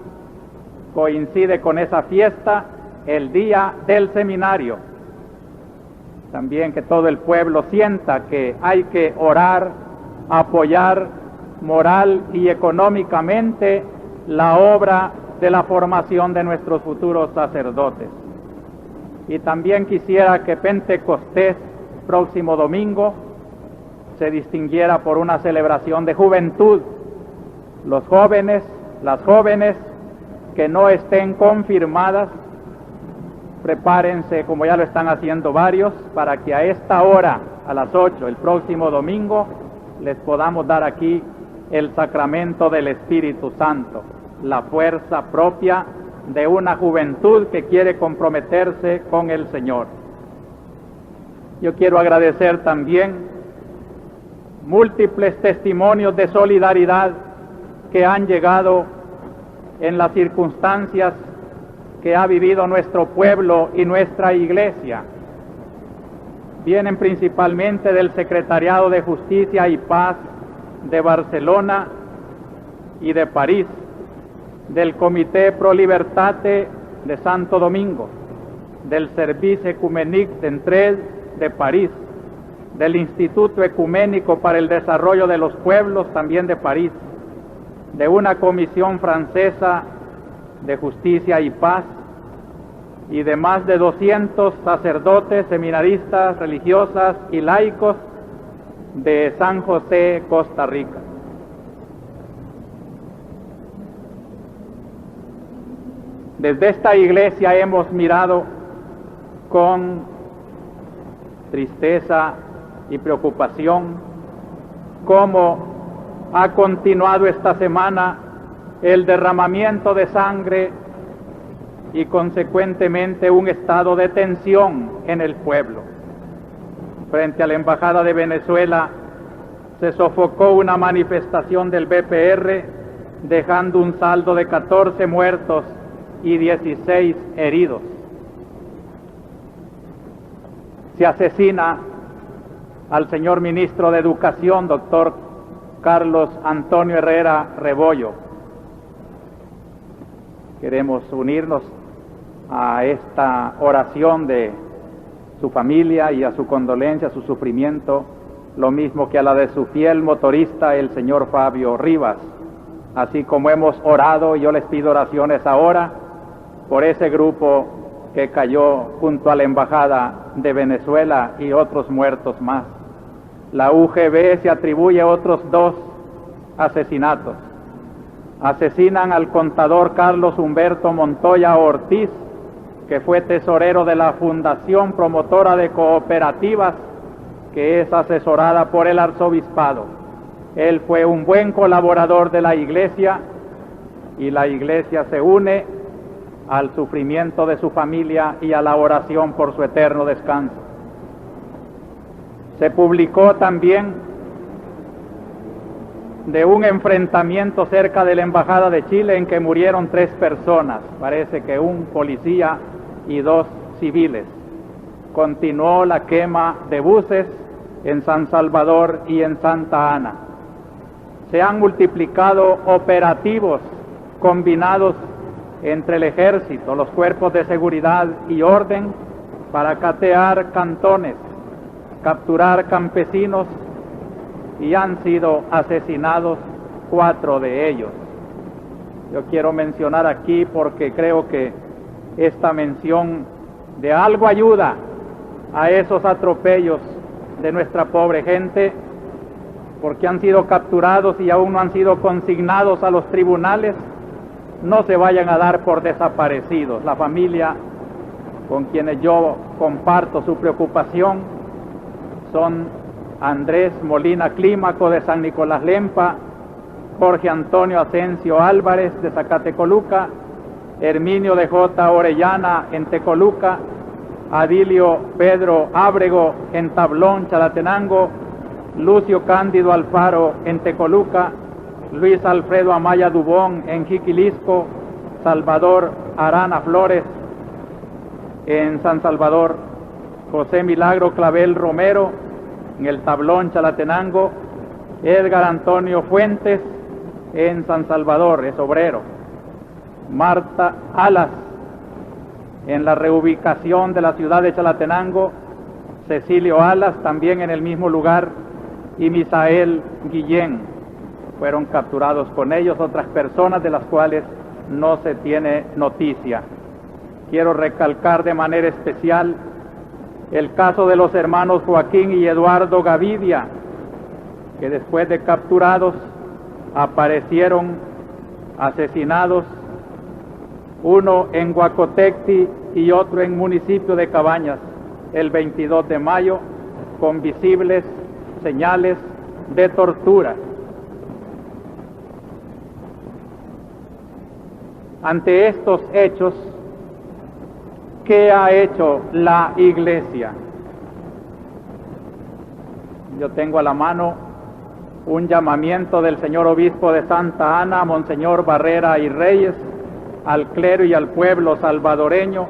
Coincide con esa fiesta el día del seminario. También que todo el pueblo sienta que hay que orar, apoyar moral y económicamente la obra de la formación de nuestros futuros sacerdotes. Y también quisiera que Pentecostés, próximo domingo, se distinguiera por una celebración de juventud. Los jóvenes, las jóvenes que no estén confirmadas, prepárense, como ya lo están haciendo varios, para que a esta hora, a las 8, el próximo domingo, les podamos dar aquí el sacramento del Espíritu Santo, la fuerza propia de una juventud que quiere comprometerse con el Señor. Yo quiero agradecer también múltiples testimonios de solidaridad que han llegado en las circunstancias que ha vivido nuestro pueblo y nuestra iglesia. Vienen principalmente del Secretariado de Justicia y Paz de Barcelona y de París, del Comité Pro Libertate de Santo Domingo, del Service Ecumenique d'Entraide de París, del Instituto Ecuménico para el Desarrollo de los Pueblos también de París, de una comisión francesa de Justicia y Paz y de más de 200 sacerdotes, seminaristas, religiosas y laicos de San José, Costa Rica. Desde esta iglesia hemos mirado con tristeza y preocupación cómo ha continuado esta semana el derramamiento de sangre y consecuentemente un estado de tensión en el pueblo. Frente a la Embajada de Venezuela se sofocó una manifestación del BPR, dejando un saldo de 14 muertos y 16 heridos. Se asesina al señor ministro de Educación, doctor Carlos Antonio Herrera Rebollo. Queremos unirnos a esta oración de su familia y a su condolencia, a su sufrimiento, lo mismo que a la de su fiel motorista, el señor Fabio Rivas. Así como hemos orado, yo les pido oraciones ahora por ese grupo que cayó junto a la Embajada de Venezuela y otros muertos más. La UGB se atribuye otros 2 asesinatos. Asesinan al contador Carlos Humberto Montoya Ortiz, que fue tesorero de la Fundación Promotora de Cooperativas, que es asesorada por el arzobispado. Él fue un buen colaborador de la iglesia y la iglesia se une al sufrimiento de su familia y a la oración por su eterno descanso. Se publicó también de un enfrentamiento cerca de la Embajada de Chile en que murieron 3 personas, parece que un policía y 2 civiles. Continuó la quema de buses en San Salvador y en Santa Ana. Se han multiplicado operativos combinados entre el ejército, los cuerpos de seguridad y orden para catear cantones, capturar campesinos, y han sido asesinados 4 de ellos. Yo quiero mencionar aquí porque creo que esta mención de algo ayuda a esos atropellos de nuestra pobre gente, porque han sido capturados y aún no han sido consignados a los tribunales. No se vayan a dar por desaparecidos. La familia con quienes yo comparto su preocupación son Andrés Molina Clímaco de San Nicolás Lempa, Jorge Antonio Asensio Álvarez de Zacatecoluca, Herminio de J. Orellana en Tecoluca, Adilio Pedro Ábrego en Tablón, Chalatenango, Lucio Cándido Alfaro en Tecoluca, Luis Alfredo Amaya Dubón en Jiquilisco, Salvador Arana Flores en San Salvador, José Milagro Clavel Romero en el Tablón, Chalatenango, Edgar Antonio Fuentes en San Salvador, es obrero, Marta Alas en la reubicación de la ciudad de Chalatenango, Cecilio Alas también en el mismo lugar, y Misael Guillén. Fueron capturados con ellos otras personas de las cuales no se tiene noticia. Quiero recalcar de manera especial el caso de los hermanos Joaquín y Eduardo Gavidia, que después de capturados aparecieron asesinados, uno en Guacotecti y otro en municipio de Cabañas, el 22 de mayo, con visibles señales de tortura. Ante estos hechos, ¿qué ha hecho la Iglesia? Yo tengo a la mano un llamamiento del señor obispo de Santa Ana, Monseñor Barrera y Reyes, al clero y al pueblo salvadoreño,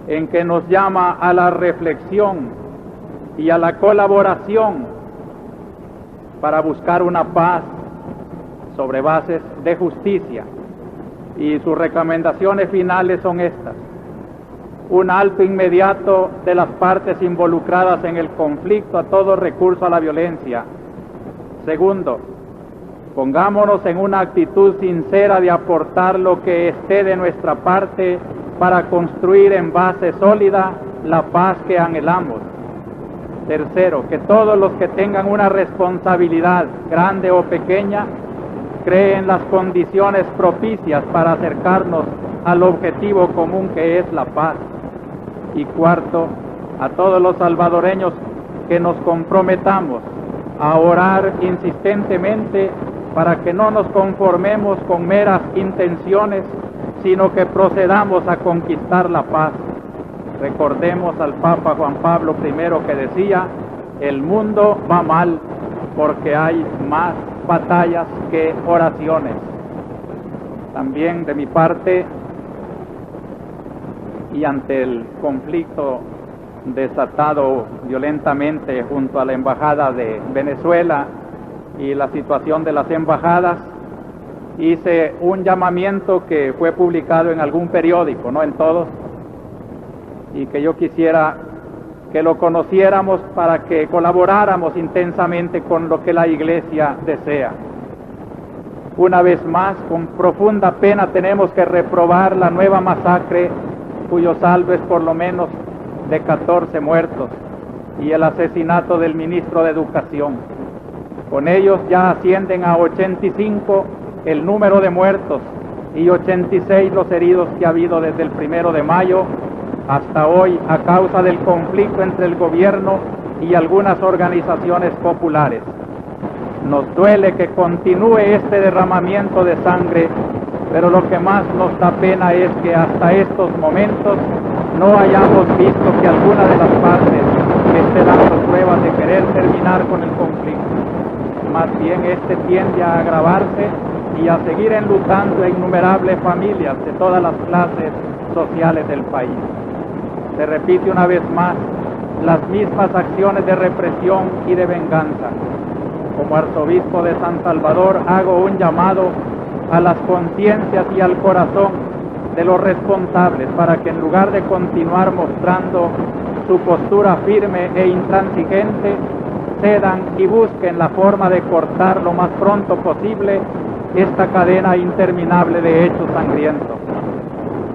en que nos llama a la reflexión y a la colaboración para buscar una paz sobre bases de justicia. Y sus recomendaciones finales son estas: un alto inmediato de las partes involucradas en el conflicto a todo recurso a la violencia. Segundo, pongámonos en una actitud sincera de aportar lo que esté de nuestra parte para construir en base sólida la paz que anhelamos. Tercero, que todos los que tengan una responsabilidad, grande o pequeña, creen las condiciones propicias para acercarnos al objetivo común que es la paz. Y cuarto, a todos los salvadoreños que nos comprometamos a orar insistentemente para que no nos conformemos con meras intenciones, sino que procedamos a conquistar la paz. Recordemos al Papa Juan Pablo I que decía: el mundo va mal porque hay más batallas que oraciones. También de mi parte, y ante el conflicto desatado violentamente junto a la Embajada de Venezuela y la situación de las embajadas, hice un llamamiento que fue publicado en algún periódico, no en todos, y que yo quisiera que lo conociéramos para que colaboráramos intensamente con lo que la Iglesia desea. Una vez más, con profunda pena tenemos que reprobar la nueva masacre, cuyo saldo es por lo menos de 14 muertos, y el asesinato del ministro de Educación. Con ellos ya ascienden a 85 el número de muertos y 86 los heridos que ha habido desde el 1 de mayo hasta hoy a causa del conflicto entre el gobierno y algunas organizaciones populares. Nos duele que continúe este derramamiento de sangre, pero lo que más nos da pena es que hasta estos momentos no hayamos visto que alguna de las partes esté dando pruebas de querer terminar con el conflicto. más bien este tiende a agravarse y a seguir enlutando a innumerables familias de todas las clases sociales del país. Se repite una vez más las mismas acciones de represión y de venganza. Como arzobispo de San Salvador hago un llamado a las conciencias y al corazón de los responsables para que en lugar de continuar mostrando su postura firme e intransigente, cedan y busquen la forma de cortar lo más pronto posible esta cadena interminable de hechos sangrientos.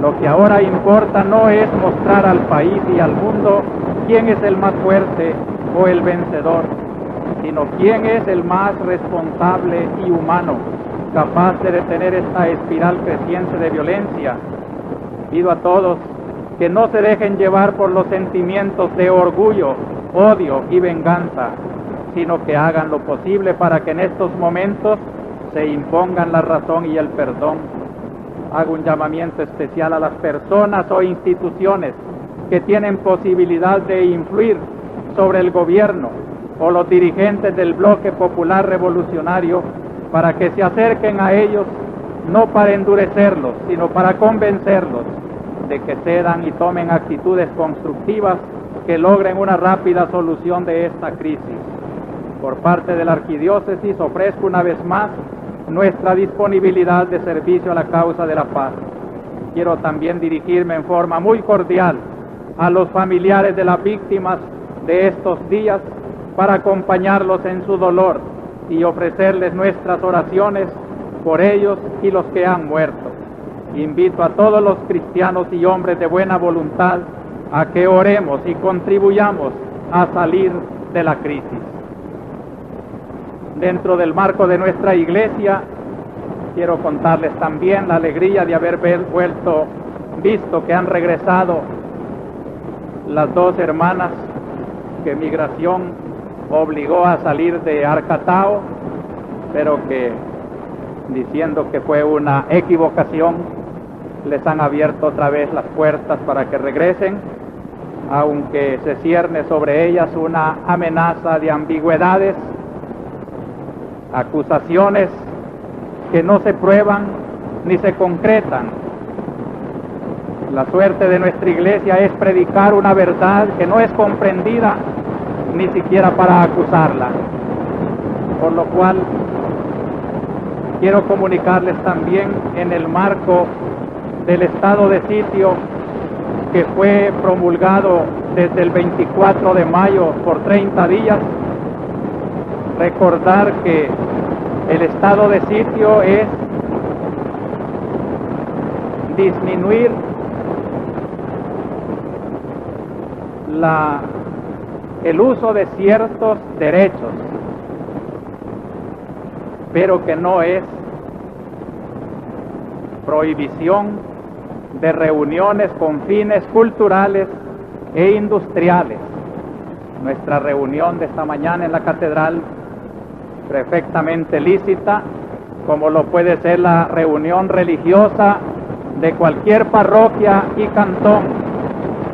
Lo que ahora importa no es mostrar al país y al mundo quién es el más fuerte o el vencedor, sino quién es el más responsable y humano, capaz de detener esta espiral creciente de violencia. Pido a todos que no se dejen llevar por los sentimientos de orgullo, odio y venganza, sino que hagan lo posible para que en estos momentos se impongan la razón y el perdón. Hago un llamamiento especial a las personas o instituciones que tienen posibilidad de influir sobre el gobierno o los dirigentes del bloque popular revolucionario para que se acerquen a ellos no para endurecerlos, sino para convencerlos de que cedan y tomen actitudes constructivas que logren una rápida solución de esta crisis. Por parte de la Arquidiócesis ofrezco una vez más nuestra disponibilidad de servicio a la causa de la paz. Quiero también dirigirme en forma muy cordial a los familiares de las víctimas de estos días para acompañarlos en su dolor y ofrecerles nuestras oraciones por ellos y los que han muerto. Invito a todos los cristianos y hombres de buena voluntad a que oremos y contribuyamos a salir de la crisis. Dentro del marco de nuestra iglesia, quiero contarles también la alegría de haber visto que han regresado las dos hermanas que migración obligó a salir de Arcatao, pero que, diciendo que fue una equivocación, les han abierto otra vez las puertas para que regresen, aunque se cierne sobre ellas una amenaza de ambigüedades, acusaciones que no se prueban ni se concretan. La suerte de nuestra iglesia es predicar una verdad que no es comprendida ni siquiera para acusarla, por lo cual quiero comunicarles también en el marco del estado de sitio que fue promulgado desde el 24 de mayo por 30 días, recordar que el estado de sitio es disminuir el uso de ciertos derechos, pero que no es prohibición de reuniones con fines culturales e industriales. Nuestra reunión de esta mañana en la catedral, perfectamente lícita, como lo puede ser la reunión religiosa de cualquier parroquia y cantón,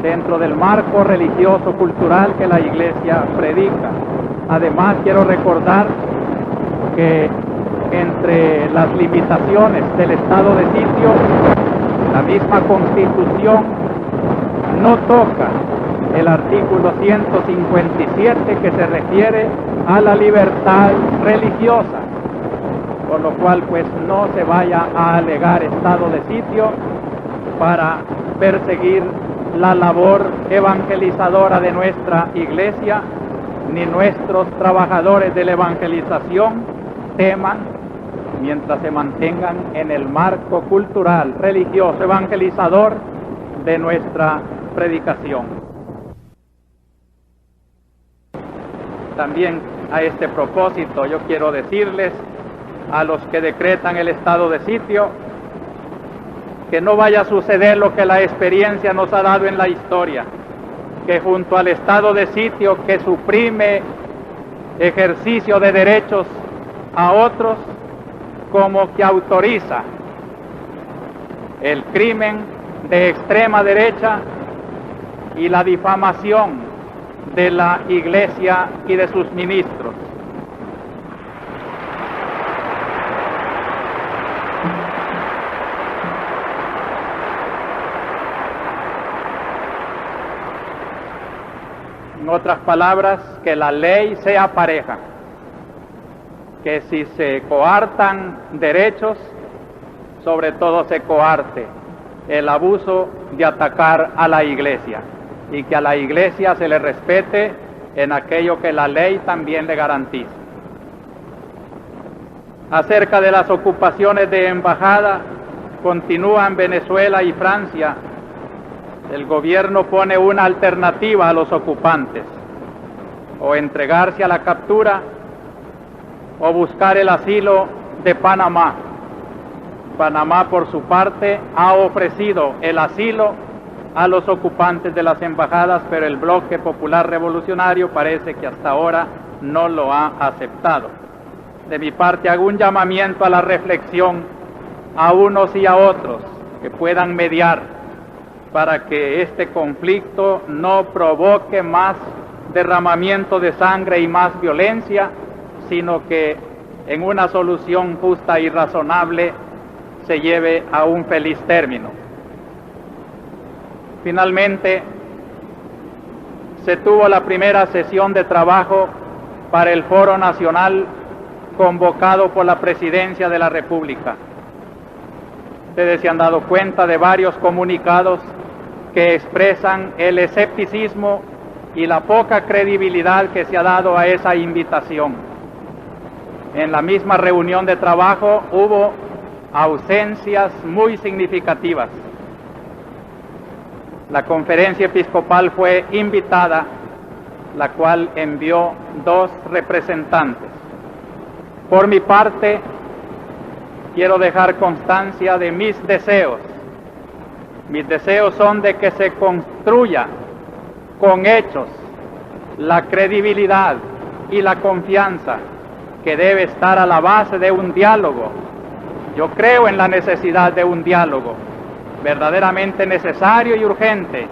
dentro del marco religioso cultural que la iglesia predica. Además, quiero recordar que entre las limitaciones del estado de sitio, la misma Constitución no toca el artículo 157 que se refiere a la libertad religiosa, por lo cual pues no se vaya a alegar estado de sitio para perseguir la labor evangelizadora de nuestra iglesia, ni nuestros trabajadores de la evangelización teman mientras se mantengan en el marco cultural, religioso, evangelizador de nuestra predicación. También a este propósito yo quiero decirles a los que decretan el estado de sitio que no vaya a suceder lo que la experiencia nos ha dado en la historia, que junto al estado de sitio que suprime ejercicio de derechos a otros, como que autoriza el crimen de extrema derecha y la difamación de la iglesia y de sus ministros. En otras palabras, que la ley sea pareja, que si se coartan derechos, sobre todo se coarte el abuso de atacar a la Iglesia, y que a la Iglesia se le respete en aquello que la ley también le garantiza. Acerca de las ocupaciones de embajada, continúan Venezuela y Francia. El gobierno pone una alternativa a los ocupantes: o entregarse a la captura o buscar el asilo de Panamá. Panamá, por su parte, ha ofrecido el asilo a los ocupantes de las embajadas, pero el Bloque Popular Revolucionario parece que hasta ahora no lo ha aceptado. De mi parte, hago un llamamiento a la reflexión a unos y a otros que puedan mediar para que este conflicto no provoque más derramamiento de sangre y más violencia, sino que en una solución justa y razonable se lleve a un feliz término. Finalmente, se tuvo la primera sesión de trabajo para el Foro Nacional convocado por la Presidencia de la República. Ustedes se han dado cuenta de varios comunicados que expresan el escepticismo y la poca credibilidad que se ha dado a esa invitación. En la misma reunión de trabajo hubo ausencias muy significativas. La conferencia episcopal fue invitada, la cual envió 2 representantes. Por mi parte, quiero dejar constancia de mis deseos. Mis deseos son de que se construya con hechos la credibilidad y la confianza que debe estar a la base de un diálogo. Yo creo en la necesidad de un diálogo, verdaderamente necesario y urgente,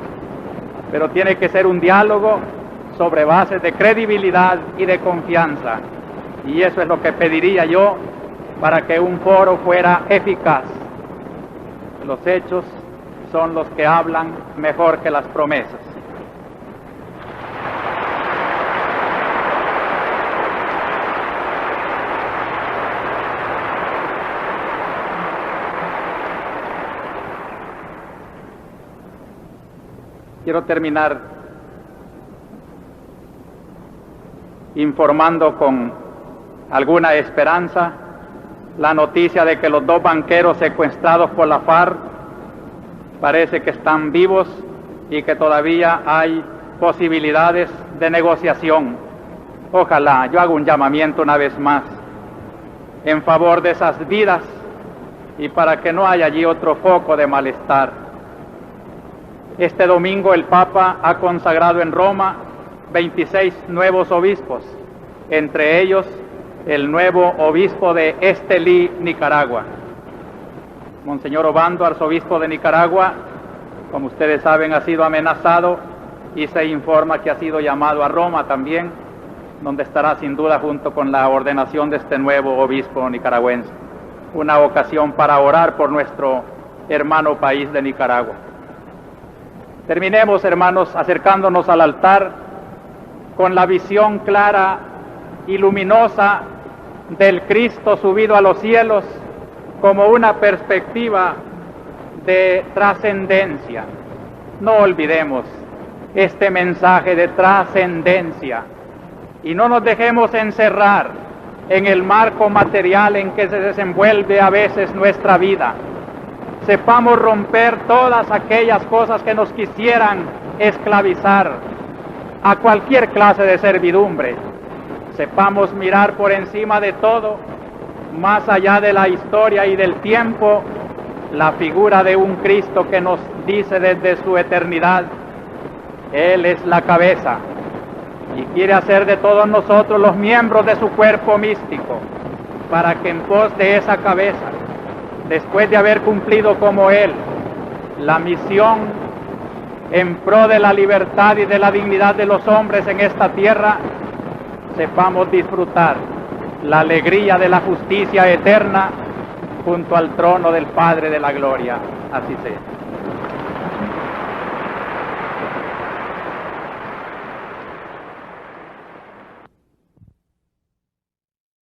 pero tiene que ser un diálogo sobre bases de credibilidad y de confianza. Y eso es lo que pediría yo para que un foro fuera eficaz. Los hechos son los que hablan mejor que las promesas. Quiero terminar informando con alguna esperanza la noticia de que los 2 banqueros secuestrados por la FARC parece que están vivos y que todavía hay posibilidades de negociación. Ojalá, yo hago un llamamiento una vez más en favor de esas vidas y para que no haya allí otro foco de malestar. Este domingo el Papa ha consagrado en Roma 26 nuevos obispos, entre ellos el nuevo obispo de Estelí, Nicaragua. Monseñor Obando, arzobispo de Nicaragua, como ustedes saben, ha sido amenazado y se informa que ha sido llamado a Roma también, donde estará sin duda junto con la ordenación de este nuevo obispo nicaragüense. Una ocasión para orar por nuestro hermano país de Nicaragua. Terminemos, hermanos, acercándonos al altar con la visión clara y luminosa del Cristo subido a los cielos como una perspectiva de trascendencia. No olvidemos este mensaje de trascendencia y no nos dejemos encerrar en el marco material en que se desenvuelve a veces nuestra vida. Sepamos romper todas aquellas cosas que nos quisieran esclavizar a cualquier clase de servidumbre. Sepamos mirar por encima de todo, más allá de la historia y del tiempo, la figura de un Cristo que nos dice desde su eternidad: Él es la cabeza y quiere hacer de todos nosotros los miembros de su cuerpo místico, para que en pos de esa cabeza, después de haber cumplido como Él la misión en pro de la libertad y de la dignidad de los hombres en esta tierra, sepamos disfrutar la alegría de la justicia eterna junto al trono del Padre de la gloria. Así sea.